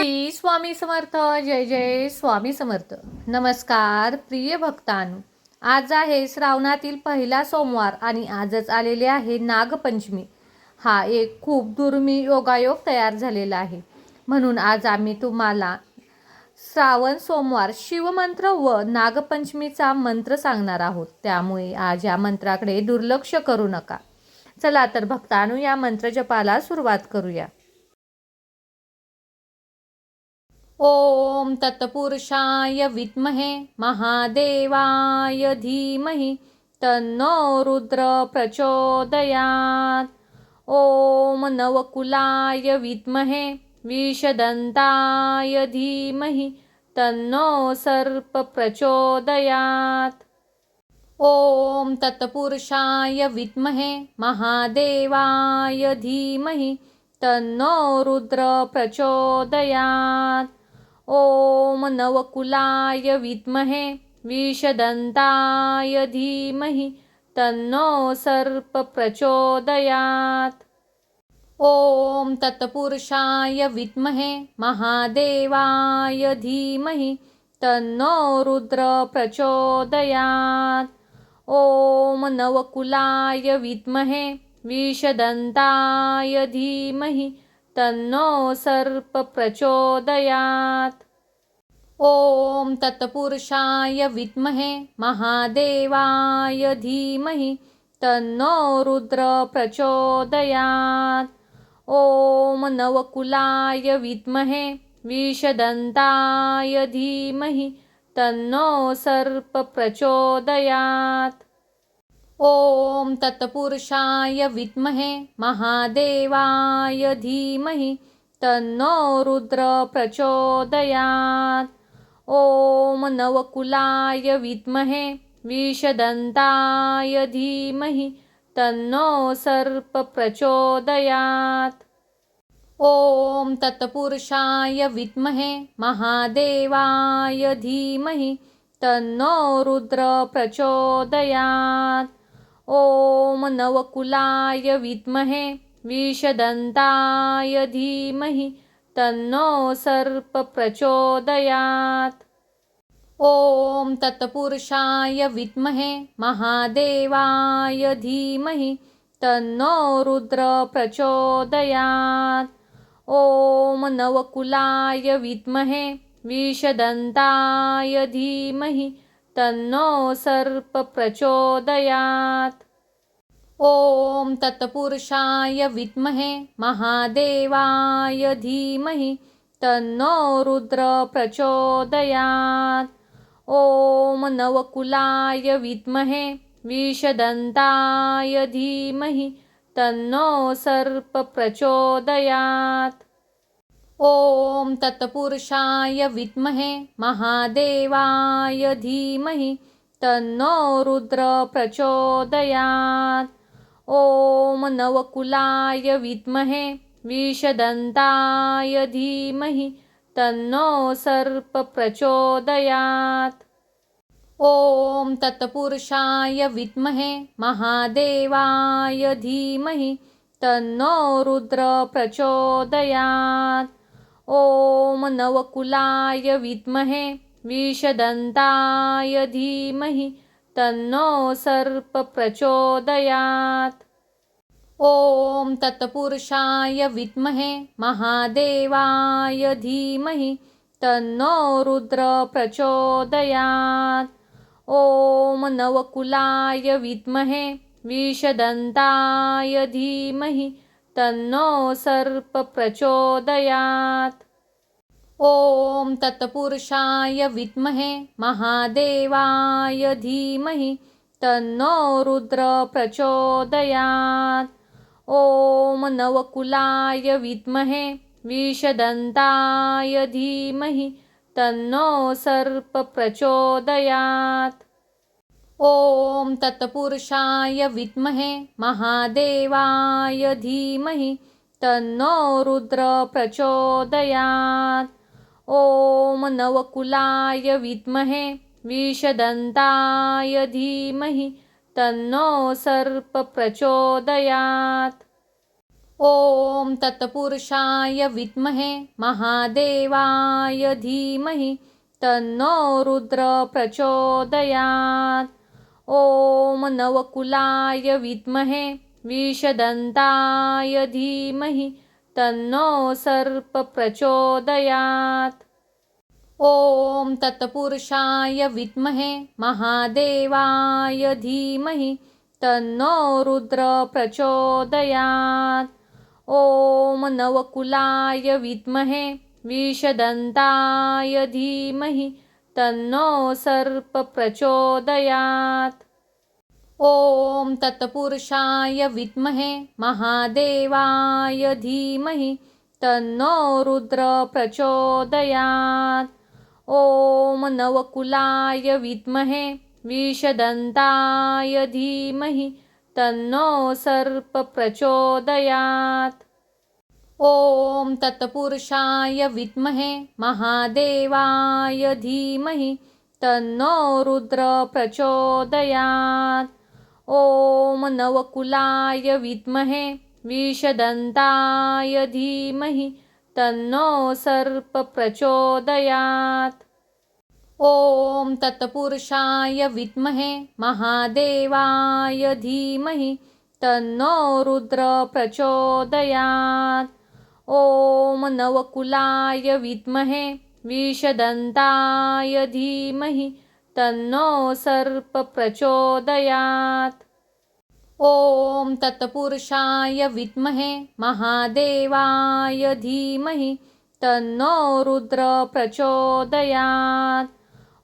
श्री स्वामी समर्थ. जय जय स्वामी समर्थ. नमस्कार प्रिय भक्तांनो, आज आहे श्रावणातील पहिला सोमवार आणि आजच आलेले आहे नागपंचमी. हा एक खूप दुर्मिळ योगायोग तयार झालेला आहे. म्हणून आज आम्ही तुम्हाला श्रावण सोमवार शिवमंत्र व नागपंचमीचा मंत्र सांगणार आहोत. त्यामुळे आज या मंत्राकडे दुर्लक्ष करू नका. चला तर भक्तांनो, या मंत्रजपाला सुरुवात करूया. ओम तत्पुरुषाय विद्महे महादेवाय धीमहि तन्नो रुद्र प्रचोदयात्. ओम नवकुलाय विद्महे विषदन्ताय धीमहि तन्नो सर्प प्रचोदयात्. ओम तत्पुरुषाय विद्महे महादेवाय धीमहि तन्नो रुद्र प्रचोदयात्. ओम नवकुलाय विद्महे विषदन्ताय धीमहि तन्नो सर्प प्रचोदयात्. ओम तत्पुरुषाय विद्महे महादेवाय धीमहि तन्नो रुद्र प्रचोदयात्. ओम नवकुलाय विद्महे विषदन्ताय धीमहि तन्नो सर्प प्रचोदयात्. ओम तत्पुरुषाय विद्महे महादेवाय धीमहि तन्नो रुद्र प्रचोदयात्. ओम नवकुलाय विद्महे विषदन्ताय धीमहि तन्नो सर्प प्रचोदयात्. ओम तत्पुरुषाय विद्महे महादेवाय धीमहि तन्नो रुद्र प्रचोदयात्. ओम नवकुलाय विद्महे विषदन्ताय धीमहि तन्नो सर्प प्रचोदयात्. ओम तत्पुरुषाय विद्महे महादेवाय धीमहि तन्नो रुद्र प्रचोदयात्. ओम नवकुलाय विद्महे विषदन्ताय धीमहि तन्नो सर्प प्रचोदयात्. ओम तत्पुरुषाय विद्महे महादेवाय धीमहि तन्नो रुद्र प्रचोदयात्. ओम नवकुलाय विद्महे विषदन्ताय धीमहि तन्नो सर्प प्रचोदयात्. ओम तत्पुरुषाय विद्महे महादेवाय धीमहि तन्नो रुद्र प्रचोदयात्. ओम नवकुलाय विद्महे विषदन्ताय धीमहि तन्नो सर्प प्रचोदयात्. ओम तत्पुरुषाय विद्महे महादेवाय धीमहि तन्नो रुद्र प्रचोदयात्. ओम नवकुलाय विद्महे विषदन्ताय धीमहि तन्नो सर्प प्रचोदयात्. ओम तत्पुरुषाय विद्महे महादेवाय धीमहि तन्नो रुद्र प्रचोदयात्. ओम नवकुलाय विद्महे विषदन्ताय धीमहि तन्नो सर्प प्रचोदयात्. ओम तत्पुरुषाय विद्महे महादेवाय धीमहि तन्नो रुद्र प्रचोदयात्. ओम नवकुलाय विद्महे विषदन्ताय धीमहि तन्नो सर्प प्रचोदयात्. ओम तत्पुरुषाय विद्महे महादेवाय धीमहि तन्नो रुद्र प्रचोदयात्. ओम नवकुलाय विद्महे विषदन्ताय धीमहि तन्नो सर्प प्रचोदयात्. ओम तत्पुरुषाय विद्महे महादेवाय धीमहि तन्नो रुद्र प्रचोदयात्. ओम नवकुलाय विद्महे विषदन्ताय धीमहि तन्नो सर्प प्रचोदयात्. ॐ तत्पुरुषाय विद्महे महादेवाय धीमहि तन्नो रुद्र प्रचोदयात्। ॐ नवकुलाय विद्महे विषदन्ताय धीमहि तन्नो सर्प प्रचोदयात्। ॐ तत्पुरुषाय विद्महे महादेवाय धीमहि तन्नो रुद्र प्रचोदयात्। ॐ नवकुलाय विद्महे विषदन्ताय धीमहि तन्नो सर्प प्रचोदयात्। ॐ तत्पुरुषाय विद्महे महादेवाय धीमहि तन्नो रुद्र प्रचोदयात्। ॐ नवकुलाय विद्महे विषदन्ताय धीमहि तन्नो सर्प प्रचोदयात्। ॐ तत्पुरुषाय विद्महे महादेवाय धीमहि तन्नो रुद्र प्रचोदयात्। ॐ नवकुलाय विद्महे विषदन्ताय धीमहि तन्नो सर्प प्रचोदयात्। ॐ तत्पुरुषाय विद्महे महादेवाय धीमहि तन्नो रुद्र प्रचोदयात्। ॐ नवकुलाय विद्महे विषदन्ताय धीमहि तन्नो सर्प प्रचोदयात्। ॐ तत्पुरुषाय विद्महे महादेवाय धीमहि तन्नो रुद्र प्रचोदयात्।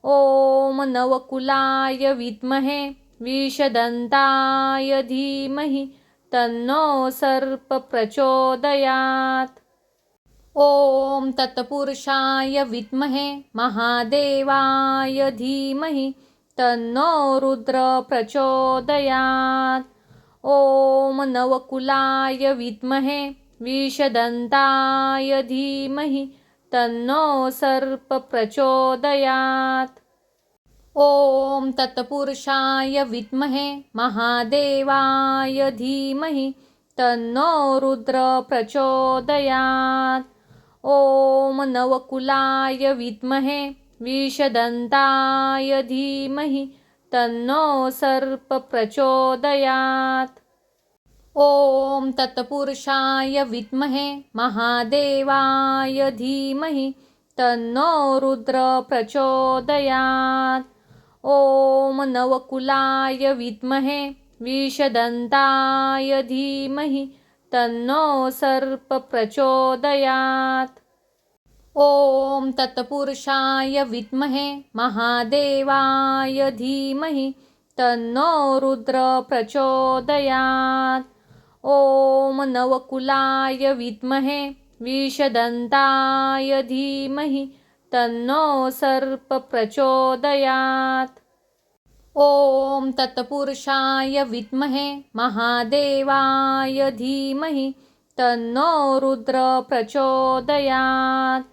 ॐ नवकुलाय विद्महे विषदन्ताय धीमहि तन्नो सर्प प्रचोदयात्। ॐ तत्पुरुषाय विद्महे महादेवाय धीमहि तन्नो रुद्र प्रचोदयात्। ॐ नवकुलाय विद्महे विषदन्ताय धीमहि तन्नो सर्प प्रचोदयात्। ॐ तत्पुरुषाय विद्महे महादेवाय धीमहि तन्नो रुद्र प्रचोदयात्। ॐ नवकुलाय विद्महे विषदन्ताय धीमहि तन्नो सर्प प्रचोदयात्। ॐ तत्पुरुषाय विद्महे महादेवाय धीमहि तन्नो रुद्र प्रचोदयात्। ॐ नवकुलाय विद्महे विषदन्ताय धीमहि तन्नो सर्प प्रचोदयात्। ॐ तत्पुरुषाय विद्महे महादेवाय धीमहि तन्नो रुद्र प्रचोदयात्। ॐ नवकुलाय विद्महे विषदन्ताय धीमहि तन्नो सर्प प्रचोदयात्। ॐ तत्पुरुषाय विद्महे महादेवाय धीमहि तन्नो रुद्र प्रचोदयात्।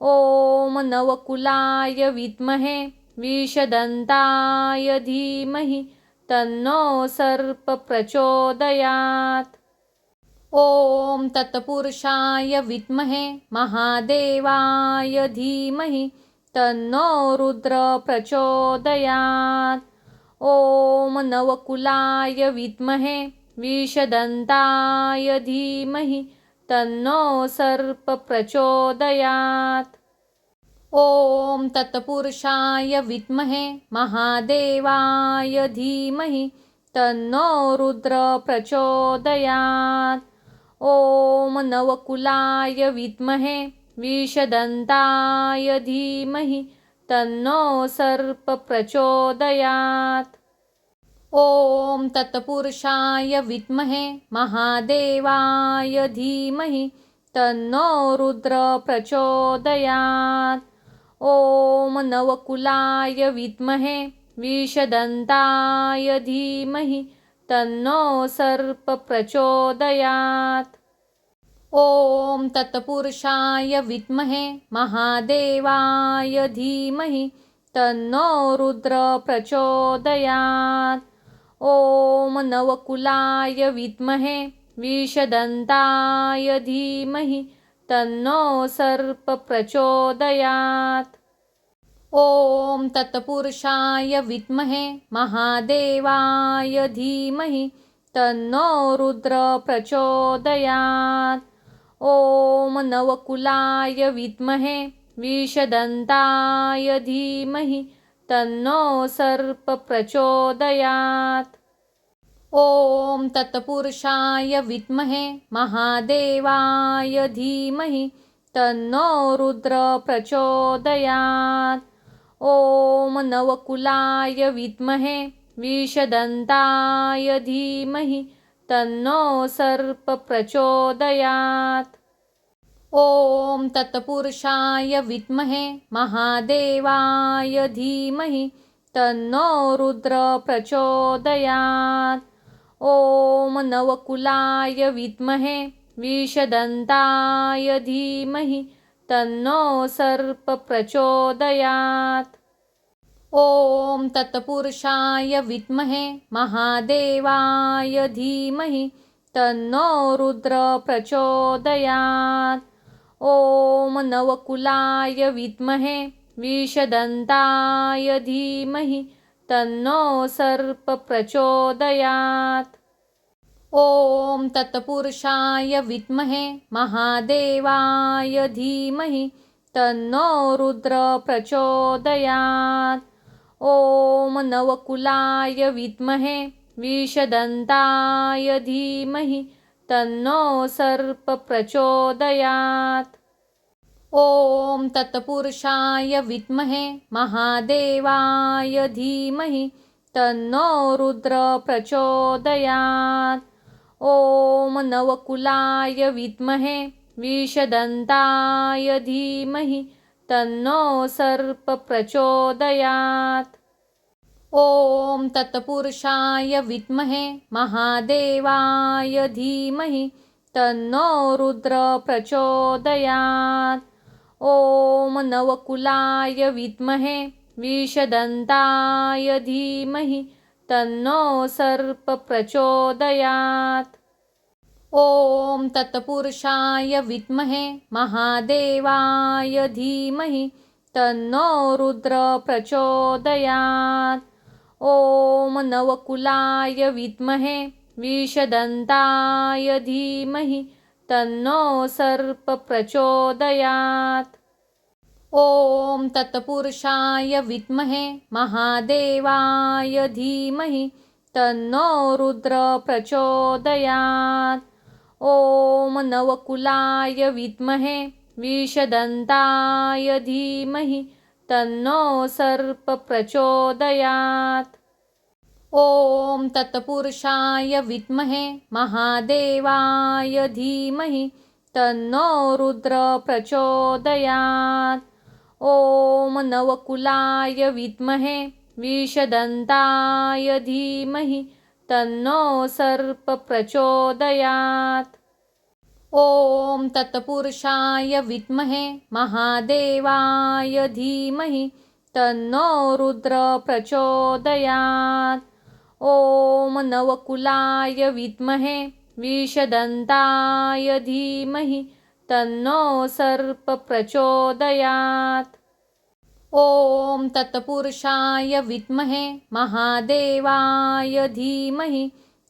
ॐ नवकुलाय विद्महे विषदन्ताय धीमहि तन्नो सर्प प्रचोदयात्। ॐ तत्पुरुषाय विद्महे महादेवाय धीमहि तन्नो रुद्र प्रचोदयात्। ॐ नवकुलाय विद्महे विषदन्ताय धीमहि तन्नो सर्प प्रचोदयात्। ॐ तत्पुरुषाय विद्महे महादेवाय धीमहि तन्नो रुद्र प्रचोदयात्। ॐ नवकुलाय विद्महे विषदन्ताय धीमहि तन्नो सर्प प्रचोदयात्। ॐ तत्पुरुषाय विद्महे महादेवाय धीमहि तन्नो रुद्र प्रचोदयात्। ॐ नवकुलाय विद्महे विषदन्ताय धीमहि तन्नो सर्प प्रचोदयात्। ॐ तत्पुरुषाय विद्महे महादेवाय धीमहि तन्नो रुद्र प्रचोदयात्। ॐ नवकुलाय विद्महे विषदन्ताय धीमहि तन्नो सर्प प्रचोदयात्। ॐ तत्पुरुषाय विद्महे महादेवाय धीमहि तन्नो रुद्र प्रचोदयात्। ॐ नवकुलाय विद्महे विषदन्ताय धीमहि तन्नो सर्प प्रचोदयात्। ॐ तत्पुरुषाय विद्महे महादेवाय धीमहि तन्नो रुद्र प्रचोदयात्। ॐ नवकुलाय विद्महे विषदन्ताय धीमहि तन्नो सर्प प्रचोदयात्। ॐ तत्पुरुषाय विद्महे महादेवाय धीमहि तन्नो रुद्र प्रचोदयात्। ॐ नवकुलाय विद्महे विषदन्ताय धीमहि तन्नो सर्प प्रचोदयात्। ॐ तत्पुरुषाय विद्महे महादेवाय धीमहि तन्नो रुद्र प्रचोदयात्। ॐ नवकुलाय विद्महे विषदन्ताय धीमहि तन्नो सर्प प्रचोदयात्। ॐ तत्पुरुषाय विद्महे महादेवाय धीमहि तन्नो रुद्र प्रचोदयात्। ॐ नवकुलाय विद्महे विषदन्ताय धीमहि तन्नो सर्प प्रचोदयात्। ॐ तत्पुरुषाय विद्महे महादेवाय धीमहि तन्नो रुद्र प्रचोदयात्। ॐ नवकुलाय विद्महे विषदन्ताय धीमहि तन्नो सर्प प्रचोदयात्। ॐ तत्पुरुषाय विद्महे महादेवाय धीमहि तन्नो रुद्र प्रचोदयात्। ॐ नवकुलाय विद्महे विषदन्ताय धीमहि तन्नो सर्प प्रचोदयात्। ॐ तत्पुरुषाय विद्महे महादेवाय धीमहि तन्नो रुद्र प्रचोदयात्। ॐ नवकुलाय विद्महे विषदन्ताय धीमहि तन्नो सर्प प्रचोदयात्। ॐ तत्पुरुषाय विद्महे महादेवाय धीमहि तन्नो रुद्र प्रचोदयात्। ॐ नवकुलाय विद्महे विषदन्ताय धीमहि तन्नो सर्प प्रचोदयात्। ॐ तत्पुरुषाय विद्महे महादेवाय धीमहि तन्नो रुद्र प्रचोदयात्। ॐ नवकुलाय विद्महे विषदन्ताय धीमहि तन्नो सर्प प्रचोदयात्। ॐ तत्पुरुषाय विद्महे महादेवाय धीमहि तन्नो रुद्र प्रचोदयात्। ॐ नवकुलाय विद्महे विषदन्ताय धीमहि तन्नो सर्प प्रचोदयात्। ॐ तत्पुरुषाय विद्महे महादेवाय धीमहि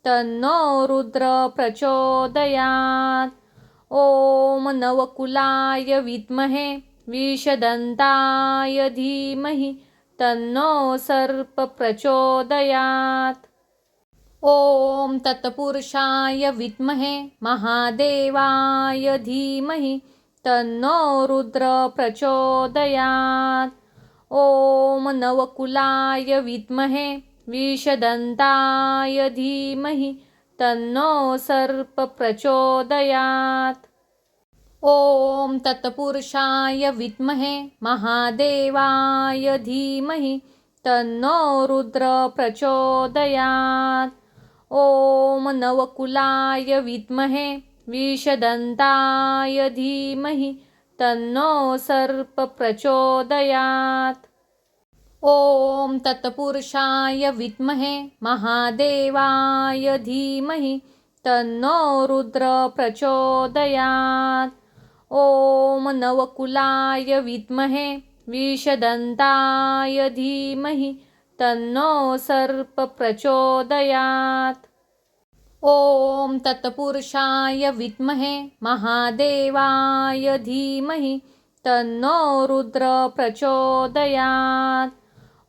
तन्नो रुद्र प्रचोदयात्। ॐ नवकुलाय विद्महे विषदन्ताय धीमहि तन्नो सर्प प्रचोदयात्। ॐ तत्पुरुषाय विद्महे महादेवाय धीमहि तन्नो रुद्र प्रचोदयात्। ॐ नवकुलाय विद्महे विषदन्ताय धीमहि तन्नो सर्प प्रचोदयात्। ॐ तत्पुरुषाय विद्महे महादेवाय धीमहि तन्नो रुद्र प्रचोदयात्। ॐ नवकुलाय विद्महे विषदन्ताय धीमहि तन्नो सर्प प्रचोदयात्। ॐ तत्पुरुषाय विद्महे महादेवाय धीमहि तन्नो रुद्र प्रचोदयात्। ॐ नवकुलाय विद्महे विषदन्ताय धीमहि तन्नो सर्प प्रचोदयात्। ॐ तत्पुरुषाय विद्महे महादेवाय धीमहि तन्नो रुद्र प्रचोदयात्।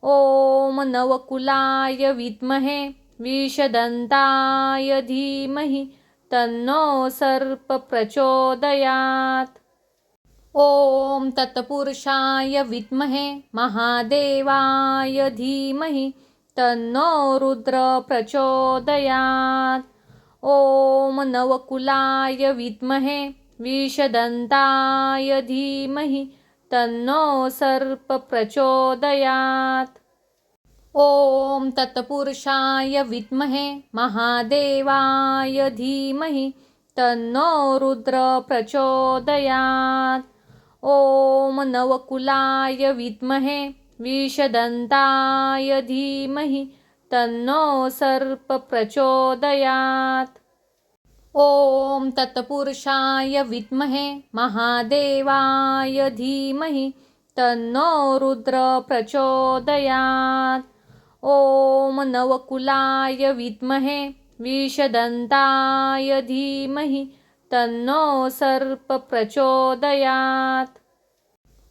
ॐ नवकुलाय विद्महे विषदन्ताय धीमहि तन्नो सर्प प्रचोदयात्। ॐ तत्पुरुषाय विद्महे महादेवाय धीमहि तन्नो रुद्र प्रचोदयात्। ॐ नवकुलाय विद्महे विषदन्ताय धीमहि तन्नो सर्प प्रचोदयात्। ॐ तत्पुरुषाय विद्महे महादेवाय धीमहि तन्नो रुद्र प्रचोदयात्। ॐ नवकुलाय विद्महे विषदन्ताय धीमहि तन्नो सर्प प्रचोदयात्। ॐ तत्पुरुषाय विद्महे महादेवाय धीमहि तन्नो रुद्र प्रचोदयात्। ॐ नवकुलाय विद्महे विषदन्ताय धीमहि तन्नो सर्प प्रचोदयात्।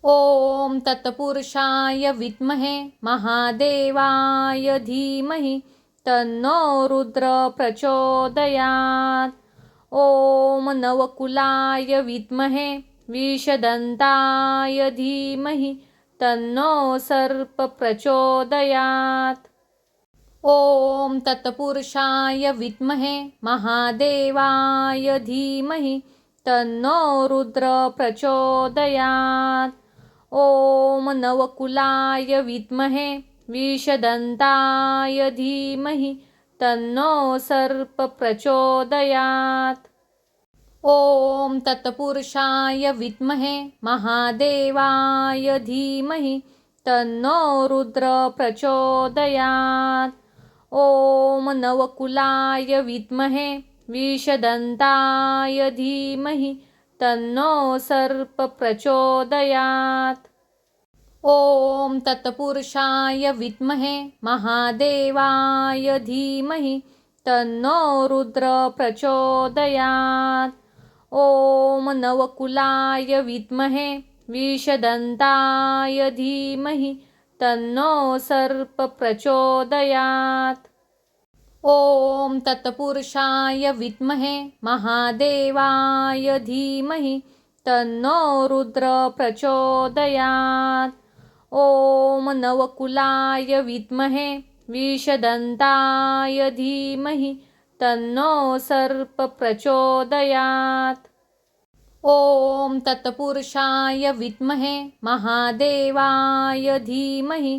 ॐ तत्पुरुषाय विद्महे महादेवाय धीमहि तन्नो रुद्र प्रचोदयात्। ॐ नवकुलाय विद्महे विषदन्ताय धीमहि तन्नो सर्प प्रचोदयात्। ॐ तत्पुरुषाय विद्महे महादेवाय धीमहि तन्नो रुद्र प्रचोदयात्। ॐ नवकुलाय विद्महे विषदन्ताय धीमहि तन्नो सर्प प्रचोदयात्। ॐ तत्पुरुषाय विद्महे महादेवाय धीमहि तन्नो रुद्र प्रचोदयात्। ॐ नवकुलाय विद्महे विषदन्ताय धीमहि तन्नो सर्प प्रचोदयात्। ॐ तत्पुरुषाय विद्महे महादेवाय धीमहि तन्नो रुद्र प्रचोदयात्। ॐ नवकुलाय विद्महे विषदन्ताय धीमहि तन्नो सर्प प्रचोदयात्। ॐ तत्पुरुषाय विद्महे महादेवाय धीमहि तन्नो रुद्र प्रचोदयात्। ॐ नवकुलाय विद्महे विषदन्ताय धीमहि तन्नो सर्प प्रचोदयात्। ॐ तत्पुरुषाय विद्महे महादेवाय धीमहि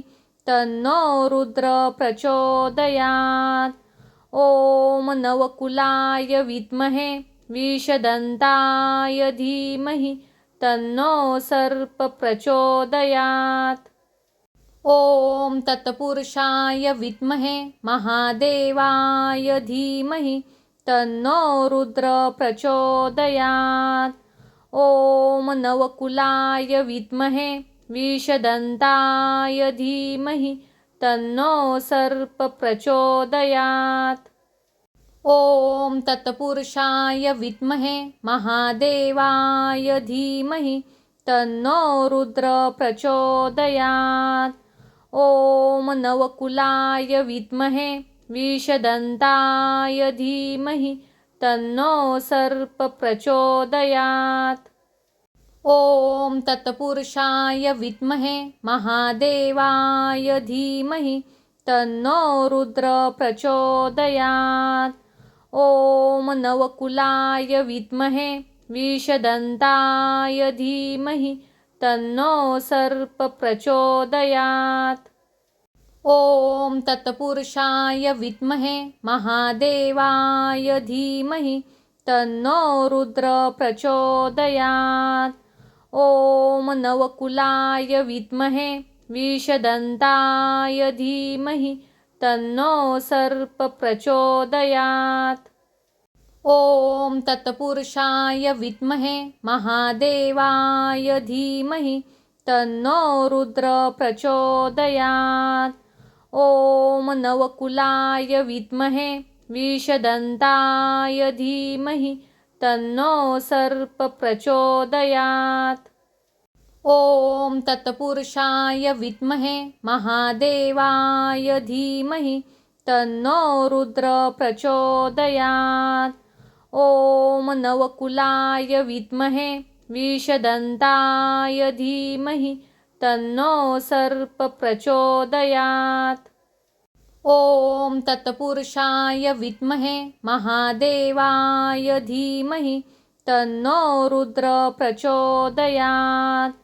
तन्नो रुद्र प्रचोदयात्। ॐ नवकुलाय विद्महे विषदन्ताय धीमहि तन्नो सर्प प्रचोदयात्। ॐ तत्पुरुषाय विद्महे महादेवाय धीमहि तन्नो रुद्र प्रचोदयात्। ॐ नवकुलाय विद्महे विषदन्ताय धीमहि तन्नो सर्प प्रचोदयात्। ॐ तत्पुरुषाय विद्महे महादेवाय धीमहि तन्नो रुद्र प्रचोदयात्। ॐ नवकुलाय विद्महे विषदन्ताय धीमहि तन्नो सर्प प्रचोदयात्। ॐ तत्पुरुषाय विद्महे महादेवाय धीमहि तन्नो रुद्र प्रचोदयात्। ॐ नवकुलाय विद्महे विषदन्ताय धीमहि तन्नो सर्प प्रचोदयात्। ॐ तत्पुरुषाय विद्महे महादेवाय धीमहि तन्नो रुद्र प्रचोदयात्। ॐ नवकुलाय विद्महे विषदन्ताय धीमहि तन्नो सर्प प्रचोदयात्। ॐ तत्पुरुषाय विद्महे महादेवाय धीमहि तन्नो रुद्र प्रचोदयात्। ॐ नवकुलाय विद्महे विषदन्ताय धीमहि तन्नो सर्प प्रचोदयात्। ॐ तत्पुरुषाय विद्महे महादेवाय धीमहि तन्नो रुद्र प्रचोदयात्। ॐ नवकुलाय विद्महे विषदन्ताय धीमहि तन्नो सर्प प्रचोदयात्। ॐ तत्पुरुषाय विद्महे महादेवाय धीमहि तन्नो रुद्र प्रचोदयात्।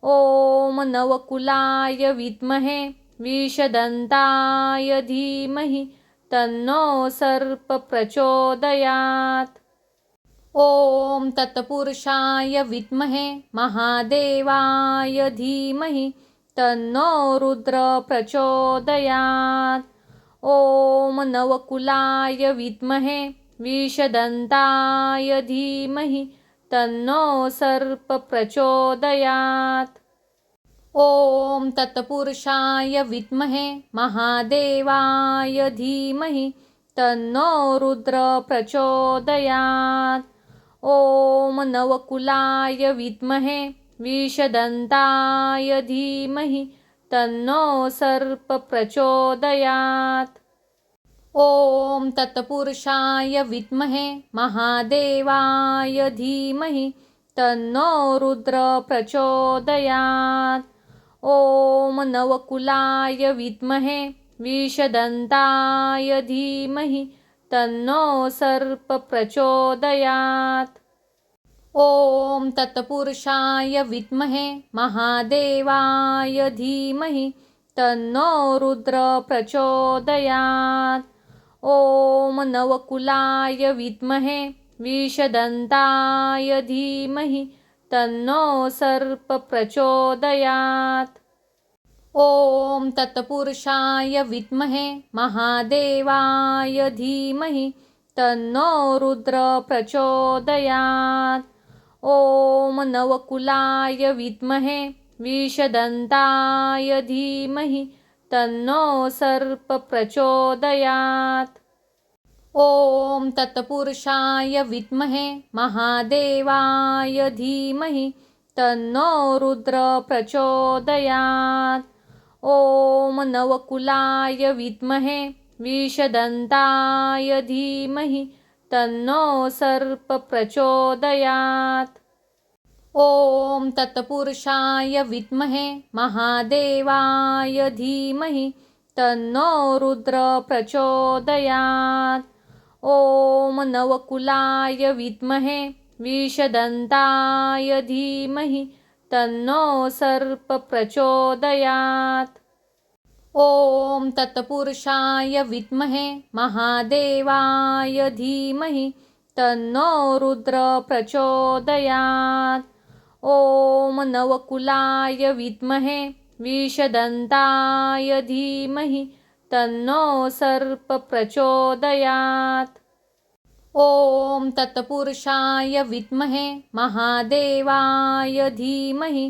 ॐ नवकुलाय विद्महे विषदन्ताय धीमहि तन्नो सर्प प्रचोदयात्। ॐ तत्पुरुषाय विद्महे महादेवाय धीमहि तन्नो रुद्र प्रचोदयात्। ॐ नवकुलाय विद्महे विषदन्ताय धीमहि तन्नो सर्प प्रचोदयात्। ॐ तत्पुरुषाय विद्महे महादेवाय धीमहि तन्नो रुद्र प्रचोदयात्। ॐ नवकुलाय विद्महे विषदन्ताय धीमहि तन्नो सर्प प्रचोदयात्। ॐ तत्पुरुषाय विद्महे महादेवाय धीमहि तन्नो रुद्र प्रचोदयात्। ॐ नवकुलाय विद्महे विषदन्ताय धीमहि तन्नो सर्प प्रचोदयात्। ॐ तत्पुरुषाय विद्महे महादेवाय धीमहि तन्नो रुद्र प्रचोदयात्। ॐ नवकुलाय विद्महे विषदन्ताय धीमहि तन्नो सर्प प्रचोदयात्। ॐ तत्पुरुषाय विद्महे महादेवाय धीमहि तन्नो रुद्र प्रचोदयात्। ॐ नवकुलाय विद्महे विषदन्ताय धीमहि तन्नो सर्प प्रचोदयात्। ॐ तत्पुरुषाय विद्महे महादेवाय धीमहि तन्नो रुद्र प्रचोदयात्। ॐ नवकुलाय विद्महे विषदन्ताय धीमहि तन्नो सर्प प्रचोदयात्। ॐ तत्पुरुषाय विद्महे महादेवाय धीमहि तन्नो रुद्र प्रचोदयात्। ॐ नवकुलाय विद्महे विषदन्ताय धीमहि तन्नो सर्प प्रचोदयात्। ॐ तत्पुरुषाय विद्महे महादेवाय धीमहि तन्नो रुद्र प्रचोदयात्। ॐ नवकुलाय विद्महे विषदन्ताय धीमहि तन्नो सर्प प्रचोदयात्। ॐ तत्पुरुषाय विद्महे महादेवाय धीमहि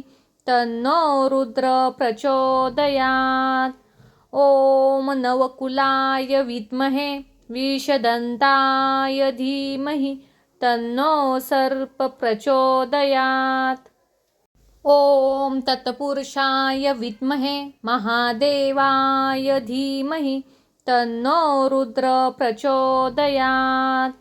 तन्नो रुद्र प्रचोदयात्। ॐ नवकुलाय विद्महे विषदन्ताय धीमहि तन्नो सर्प प्रचोदयात्। ॐ तत्पुरुषाय विद्महे महादेवाय धीमहि तन्नो रुद्र प्रचोदयात्।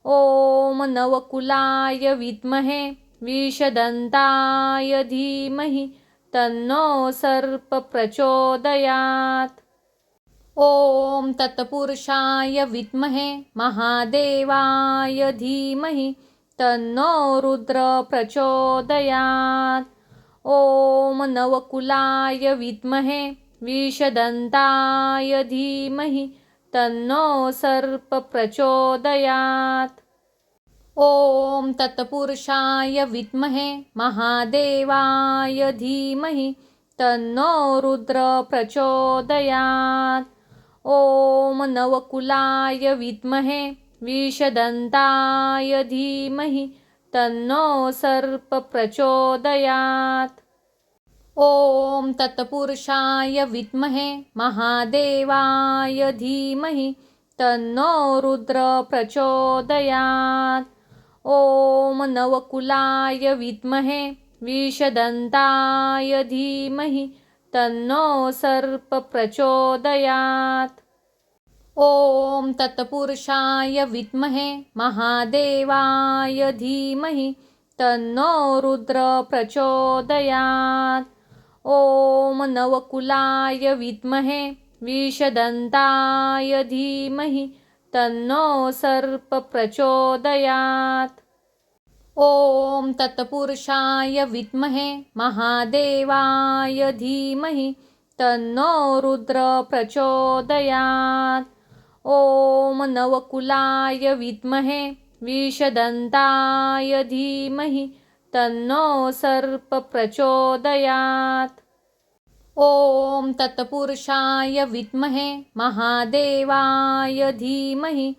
ॐ नवकुलाय विद्महे विषदन्ताय धीमहि तन्नो सर्प प्रचोदयात्। ॐ तत्पुरुषाय विद्महे महादेवाय धीमहि तन्नो रुद्र प्रचोदयात्। ॐ नवकुलाय विद्महे विषदन्ताय धीमहि तन्नो सर्प प्रचोदयात्। ॐ तत्पुरुषाय विद्महे महादेवाय धीमहि तन्नो रुद्र प्रचोदयात्। ॐ नवकुलाय विद्महे विषदन्ताय धीमहि तन्नो सर्प प्रचोदयात्। ॐ तत्पुरुषाय विद्महे महादेवाय धीमहि तन्नो रुद्र प्रचोदयात्। ॐ नवकुलाय विद्महे विषदन्ताय धीमहि तन्नो सर्प प्रचोदयात्। ॐ तत्पुरुषाय विद्महे महादेवाय धीमहि तन्नो रुद्र प्रचोदयात्। ॐ नवकुलाय विद्महे विषदन्ताय धीमहि तन्नो सर्प प्रचोदयात्। ॐ तत्पुरुषाय विद्महे महादेवाय धीमहि तन्नो रुद्र प्रचोदयात्। ॐ नवकुलाय विद्महे विषदन्ताय धीमहि तन्नो सर्प प्रचोदयात्। ॐ तत्पुरुषाय विद्महे महादेवाय धीमहि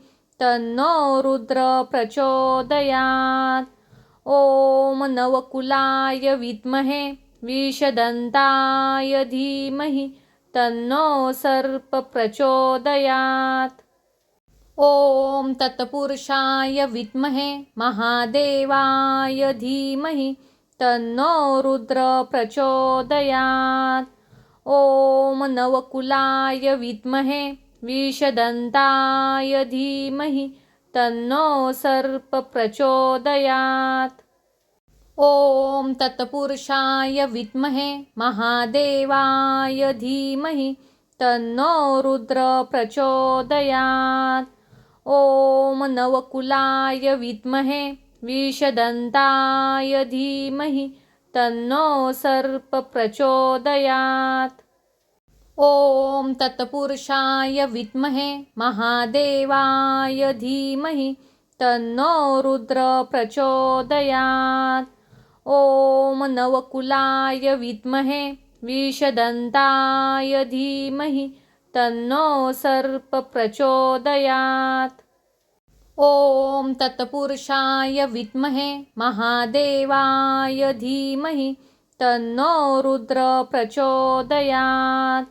तन्नो रुद्र प्रचोदयात्। ॐ नवकुलाय विद्महे विषदन्ताय धीमहि तन्नो सर्प प्रचोदयात्। ॐ तत्पुरुषाय विद्महे महादेवाय धीमहि तन्नो रुद्र प्रचोदयात्। ॐ नवकुलाय विद्महे विषदन्ताय धीमहि तन्नो सर्प प्रचोदयात्। ॐ तत्पुरुषाय विद्महे महादेवाय धीमहि तन्नो रुद्र प्रचोदयात्। ॐ नवकुलाय विद्महे विषदन्ताय धीमहि तन्नो सर्प प्रचोदयात्। ॐ तत्पुरुषाय विद्महे महादेवाय धीमहि तन्नो रुद्र प्रचोदयात्। ॐ नवकुलाय विद्महे विषदन्ताय धीमहि तन्नो सर्प प्रचोदयात्। ॐ तत्पुरुषाय विद्महे महादेवाय धीमहि तन्नो रुद्र प्रचोदयात्।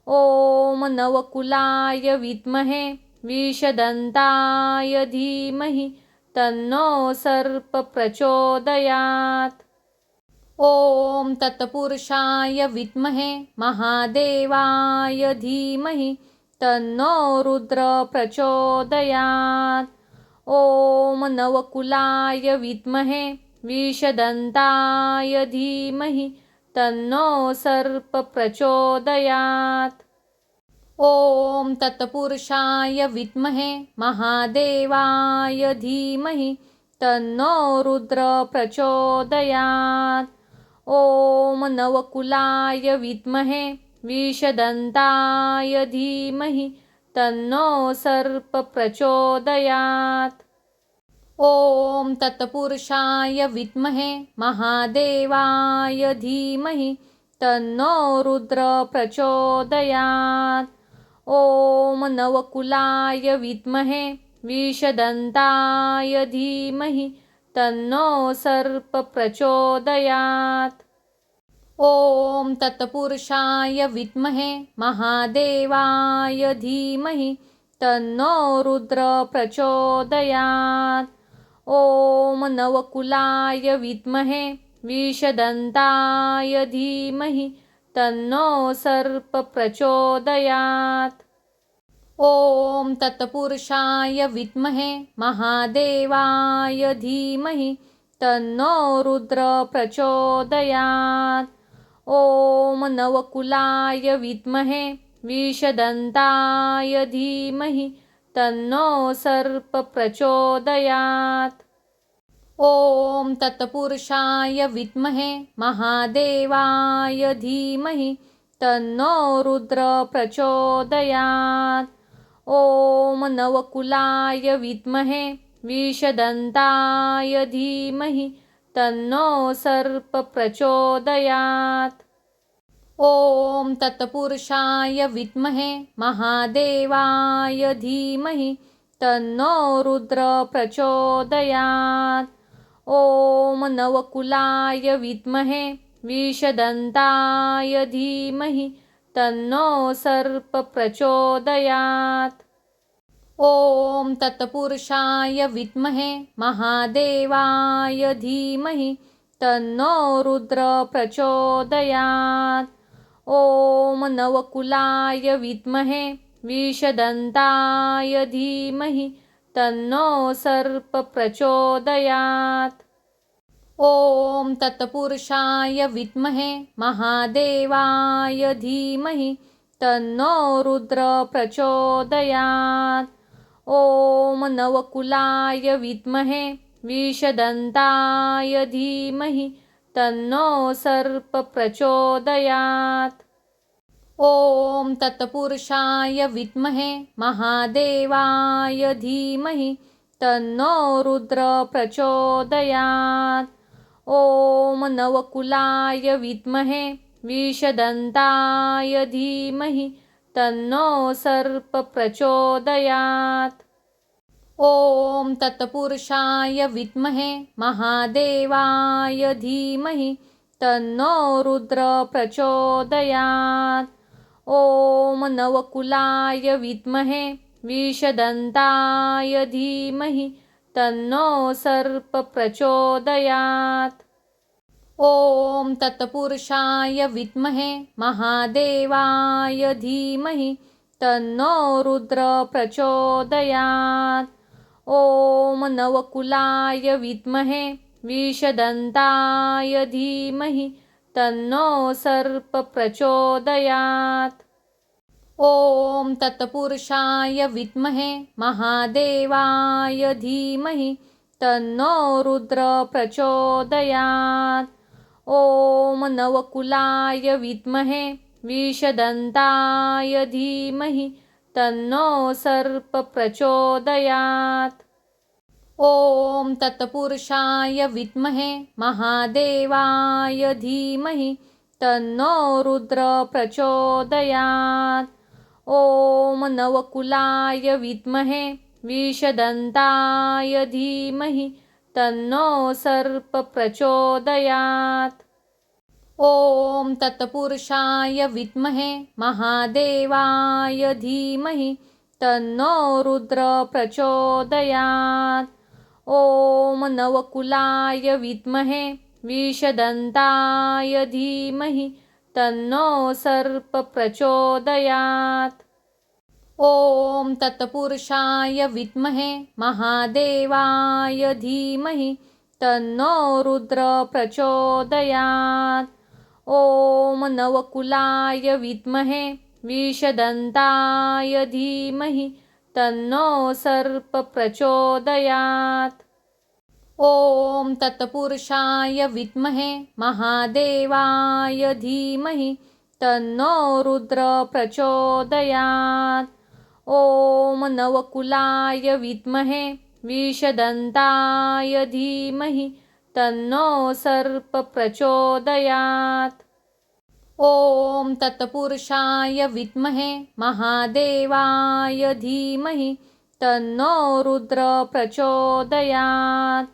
ॐ नवकुलाय विद्महे विषदन्ताय धीमहि तन्नो सर्प प्रचोदयात्। ॐ तत्पुरुषाय विद्महे महादेवाय धीमहि तन्नो रुद्र प्रचोदयात्। ॐ नवकुलाय विद्महे विषदन्ताय धीमहि तन्नो सर्प प्रचोदयात्। ॐ तत्पुरुषाय विद्महे महादेवाय धीमहि तन्नो रुद्र प्रचोदयात्। ॐ नवकुलाय विद्महे विषदन्ताय धीमहि तन्नो सर्प प्रचोदयात्। ॐ तत्पुरुषाय विद्महे महादेवाय धीमहि तन्नो रुद्र प्रचोदयात्। ॐ नवकुलाय विद्महे विषदन्ताय धीमहि तन्नो सर्प प्रचोदयात्। ॐ तत्पुरुषाय विद्महे महादेवाय धीमहि तन्नो रुद्र प्रचोदयात्। ॐ नवकुलाय विद्महे विषदन्ताय धीमहि तन्नो सर्प प्रचोदयात्। ॐ तत्पुरुषाय विद्महे महादेवाय धीमहि तन्नो रुद्र प्रचोदयात्। ॐ नवकुलाय विद्महे विषदन्ताय धीमहि तन्नो सर्प प्रचोदयात्। ॐ तत्पुरुषाय विद्महे महादेवाय धीमहि तन्नो रुद्र प्रचोदयात्। ॐ नवकुलाय विद्महे विषदन्ताय धीमहि तन्नो सर्प प्रचोदयात्। ॐ तत्पुरुषाय विद्महे महादेवाय धीमहि तन्नो रुद्र प्रचोदयात्। ॐ नवकुलाय विद्महे विषदन्ताय धीमहि तन्नो सर्प प्रचोदयात्। ॐ तत्पुरुषाय विद्महे महादेवाय धीमहि तन्नो रुद्र प्रचोदयात्। ॐ नवकुलाय विद्महे विषदन्ताय धीमहि तन्नो सर्प प्रचोदयात्। ॐ तत्पुरुषाय विद्महे महादेवाय धीमहि तन्नो रुद्र प्रचोदयात्। ॐ नवकुलाय विद्महे विषदन्ताय धीमहि तन्नो सर्प प्रचोदयात्। ॐ तत्पुरुषाय विद्महे महादेवाय धीमहि तन्नो रुद्र प्रचोदयात्। ॐ नवकुलाय विद्महे विषदन्ताय धीमहि तन्नो सर्प प्रचोदयात्। ॐ तत्पुरुषाय विद्महे महादेवाय धीमहि तन्नो रुद्र प्रचोदयात्। ॐ नवकुलाय विद्महे विषदन्ताय धीमहि तन्नो सर्प प्रचोदयात्। ॐ तत्पुरुषाय विद्महे महादेवाय धीमहि तन्नो रुद्र प्रचोदयात्। ॐ नवकुलाय विद्महे विषदन्ताय धीमहि तन्नो सर्प प्रचोदयात्। ॐ तत्पुरुषाय विद्महे महादेवाय धीमहि तन्नो रुद्र प्रचोदयात्। ॐ नवकुलाय विद्महे विषदन्ताय धीमहि तन्नो सर्प प्रचोदयात्। ॐ तत्पुरुषाय विद्महे महादेवाय धीमहि तन्नो रुद्र प्रचोदयात्। ॐ नवकुलाय विद्महे विषदन्ताय धीमहि तन्नो सर्प प्रचोदयात्। ॐ तत्पुरुषाय विद्महे महादेवाय धीमहि तन्नो रुद्र प्रचोदयात्। ॐ नवकुलाय विद्महे विषदन्ताय धीमहि तन्नो सर्प प्रचोदयात्। ॐ तत्पुरुषाय विद्महे महादेवाय धीमहि तन्नो रुद्र प्रचोदयात्। ॐ नवकुलाय विद्महे विषदन्ताय धीमहि तन्नो सर्प प्रचोदयात्। ॐ तत्पुरुषाय विद्महे महादेवाय धीमहि तन्नो रुद्र प्रचोदयात्। ॐ नवकुलाय विद्महे विषदन्ताय धीमहि तन्नो सर्प प्रचोदयात्। ॐ तत्पुरुषाय विद्महे महादेवाय धीमहि तन्नो रुद्र प्रचोदयात्।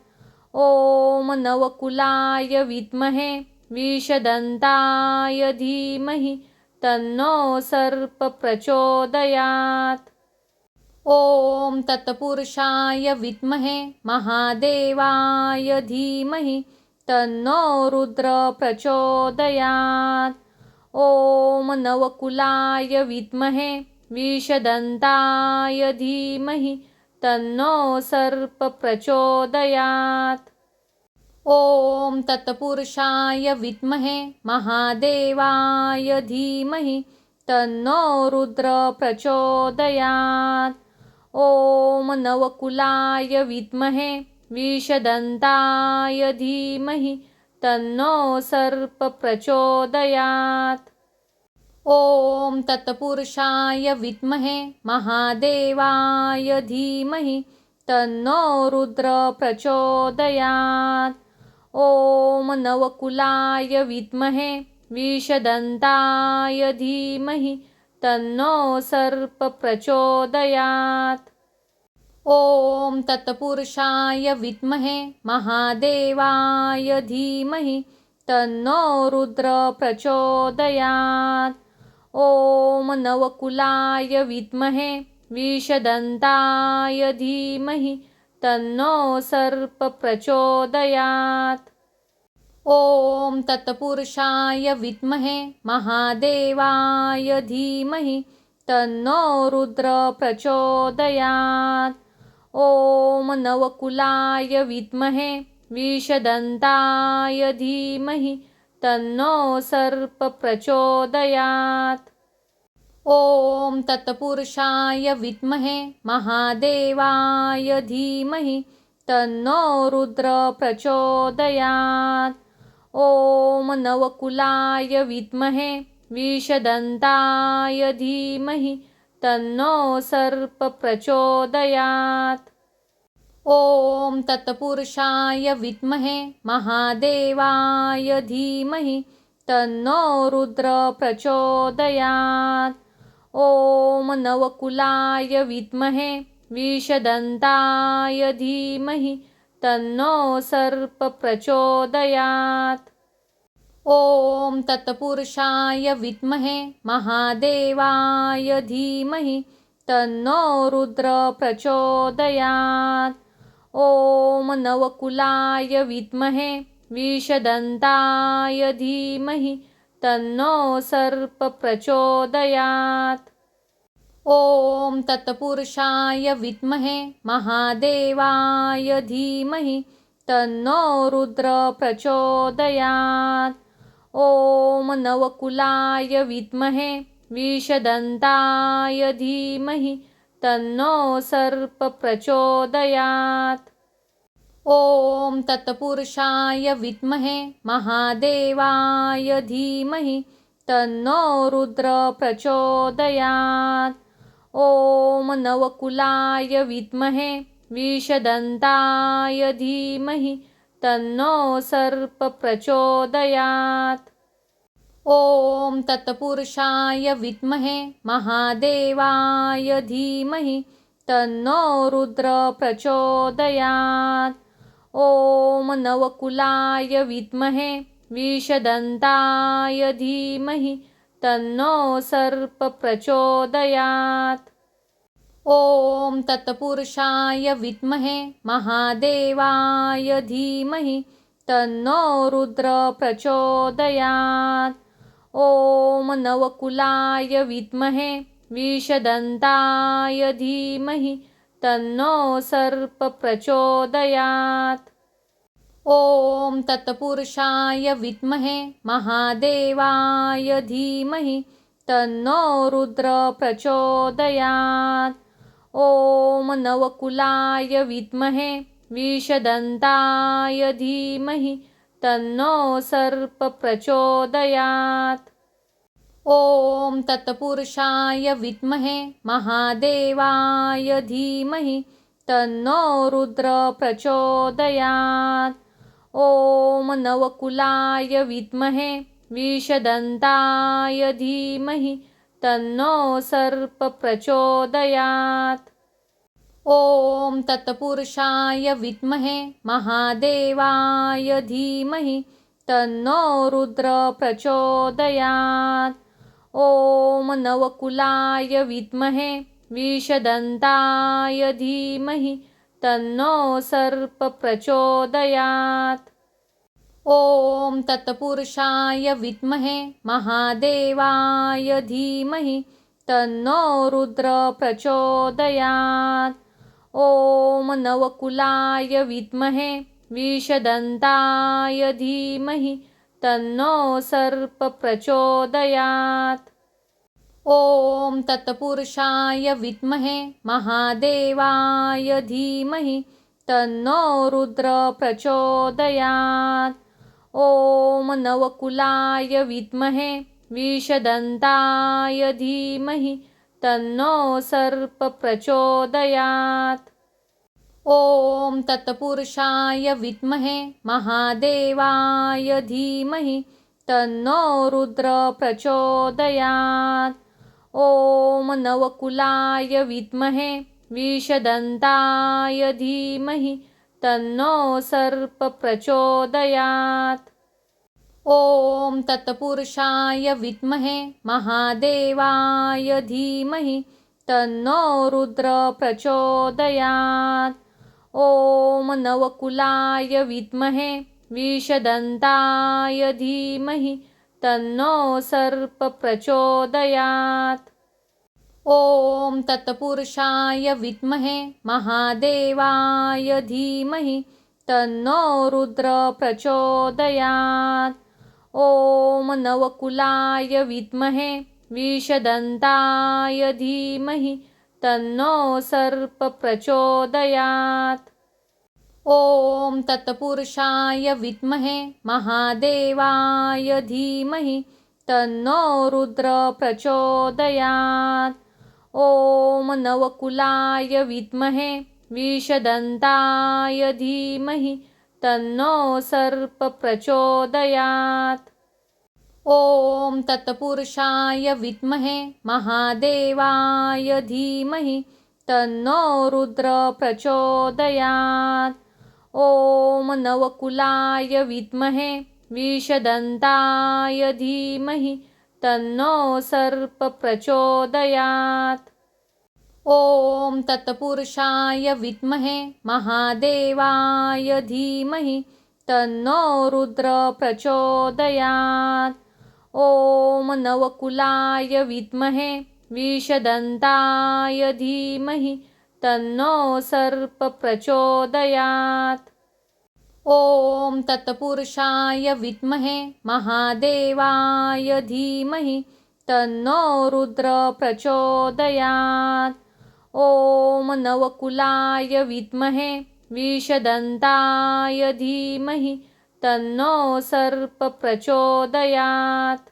ॐ नवकुलाय विद्महे विषदन्ताय धीमहि तन्नो सर्प प्रचोदयात्। ॐ तत्पुरुषाय विद्महे महादेवाय धीमहि तन्नो रुद्र प्रचोदयात्। ॐ नवकुलाय विद्महे विषदन्ताय धीमहि तन्नो सर्प प्रचोदयात्। ॐ तत्पुरुषाय विद्महे महादेवाय धीमहि तन्नो रुद्र प्रचोदयात्। ॐ नवकुलाय विद्महे विषदन्ताय धीमहि तन्नो सर्प प्रचोदयात्। ॐ तत्पुरुषाय विद्महे महादेवाय धीमहि तन्नो रुद्र प्रचोदयात्। ॐ नवकुलाय विद्महे विषदन्ताय धीमहि तन्नो सर्प प्रचोदयात्। ॐ तत्पुरुषाय विद्महे महादेवाय धीमहि तन्नो रुद्र प्रचोदयात्। ॐ नवकुलाय विद्महे विषदन्ताय धीमहि तन्नो सर्प प्रचोदयात्। ॐ तत्पुरुषाय विद्महे महादेवाय धीमहि तन्नो रुद्र प्रचोदयात्। ॐ नवकुलाय विद्महे विषदन्ताय धीमहि तन्नो सर्प प्रचोदयात्। ॐ तत्पुरुषाय विद्महे महादेवाय धीमहि तन्नो रुद्र प्रचोदयात्। ॐ नवकुलाय विद्महे विषदन्ताय धीमहि तन्नो सर्प प्रचोदयात्। ॐ तत्पुरुषाय विद्महे महादेवाय धीमहि तन्नो रुद्र प्रचोदयात्। ॐ नवकुलाय विद्महे विषदन्ताय धीमहि तन्नो सर्प प्रचोदयात्। ॐ तत्पुरुषाय विद्महे महादेवाय धीमहि तन्नो रुद्र प्रचोदयात्। ॐ नवकुलाय विद्महे विषदन्ताय धीमहि तन्नो सर्प प्रचोदयात्। ॐ तत्पुरुषाय विद्महे महादेवाय धीमहि तन्नो रुद्र प्रचोदयात्। ॐ नवकुलाय विद्महे विषदन्ताय धीमहि तन्नो सर्प प्रचोदयात्। ॐ तत्पुरुषाय विद्महे महादेवाय धीमहि तन्नो रुद्र प्रचोदयात्। ॐ नवकुलाय विद्महे विषदन्ताय धीमहि तन्नो सर्प प्रचोदयात्। ॐ तत्पुरुषाय विद्महे महादेवाय धीमहि तन्नो रुद्र प्रचोदयात्। ॐ नवकुलाय विद्महे विषदन्ताय धीमहि तन्नो सर्प प्रचोदयात्। ॐ तत्पुरुषाय विद्महे महादेवाय धीमहि तन्नो रुद्र प्रचोदयात्। ॐ नवकुलाय विद्महे विषदन्ताय धीमहि तन्नो सर्प प्रचोदयात्। ॐ तत्पुरुषाय विद्महे महादेवाय धीमहि तन्नो रुद्र प्रचोदयात्। ॐ नवकुलाय विद्महे विषदन्ताय धीमहि तन्नो सर्प प्रचोदयात्। ॐ तत्पुरुषाय विद्महे महादेवाय धीमहि तन्नो रुद्र प्रचोदयात्। ॐ नवकुलाय विद्महे विषदन्ताय धीमहि तन्नो सर्प प्रचोदयात्। ॐ तत्पुरुषाय विद्महे महादेवाय धीमहि तन्नो रुद्र प्रचोदयात्। ॐ नवकुलाय विद्महे विषदन्ताय धीमहि तन्नो सर्प प्रचोदयात्। ॐ तत्पुरुषाय विद्महे महादेवाय धीमहि तन्नो रुद्र प्रचोदयात्। ॐ नवकुलाय विद्महे विषदन्ताय धीमहि तन्नो सर्प प्रचोदयात्। ॐ तत्पुरुषाय विद्महे महादेवाय धीमहि तन्नो रुद्र प्रचोदयात्। ॐ नवकुलाय विद्महे विषदन्ताय धीमहि तन्नो सर्प प्रचोदयात्। ॐ तत्पुरुषाय विद्महे महादेवाय धीमहि तन्नो रुद्र प्रचोदयात्। ॐ नवकुलाय विद्महे विषदन्ताय धीमहि तन्नो सर्प प्रचोदयात्। ॐ तत्पुरुषाय विद्महे महादेवाय धीमहि तन्नो रुद्र प्रचोदयात्। ॐ नवकुलाय विद्महे विषदन्ताय धीमहि तन्नो सर्प प्रचोदयात्। ॐ तत्पुरुषाय विद्महे महादेवाय धीमहि तन्नो रुद्र प्रचोदयात्। ॐ नवकुलाय विद्महे विषदन्ताय धीमहि तन्नो सर्प प्रचोदयात्। ॐ तत्पुरुषाय विद्महे महादेवाय धीमहि तन्नो रुद्र प्रचोदयात्। ॐ नवकुलाय विद्महे विषदन्ताय धीमहि तन्नो सर्प प्रचोदयात्। ॐ तत्पुरुषाय विद्महे महादेवाय धीमहि तन्नो रुद्र प्रचोदयात्। ॐ नवकुलाय विद्महे विषदन्ताय धीमहि तन्नो सर्प प्रचोदयात्। ॐ तत्पुरुषाय विद्महे महादेवाय धीमहि तन्नो रुद्र प्रचोदयात्। ॐ नवकुलाय विद्महे विषदन्ताय धीमहि तन्नो सर्प प्रचोदयात्। ॐ तत्पुरुषाय विद्महे महादेवाय धीमहि तन्नो रुद्र प्रचोदयात्। ॐ नवकुलाय विद्महे विषदन्ताय धीमहि तन्नो सर्प प्रचोदयात्।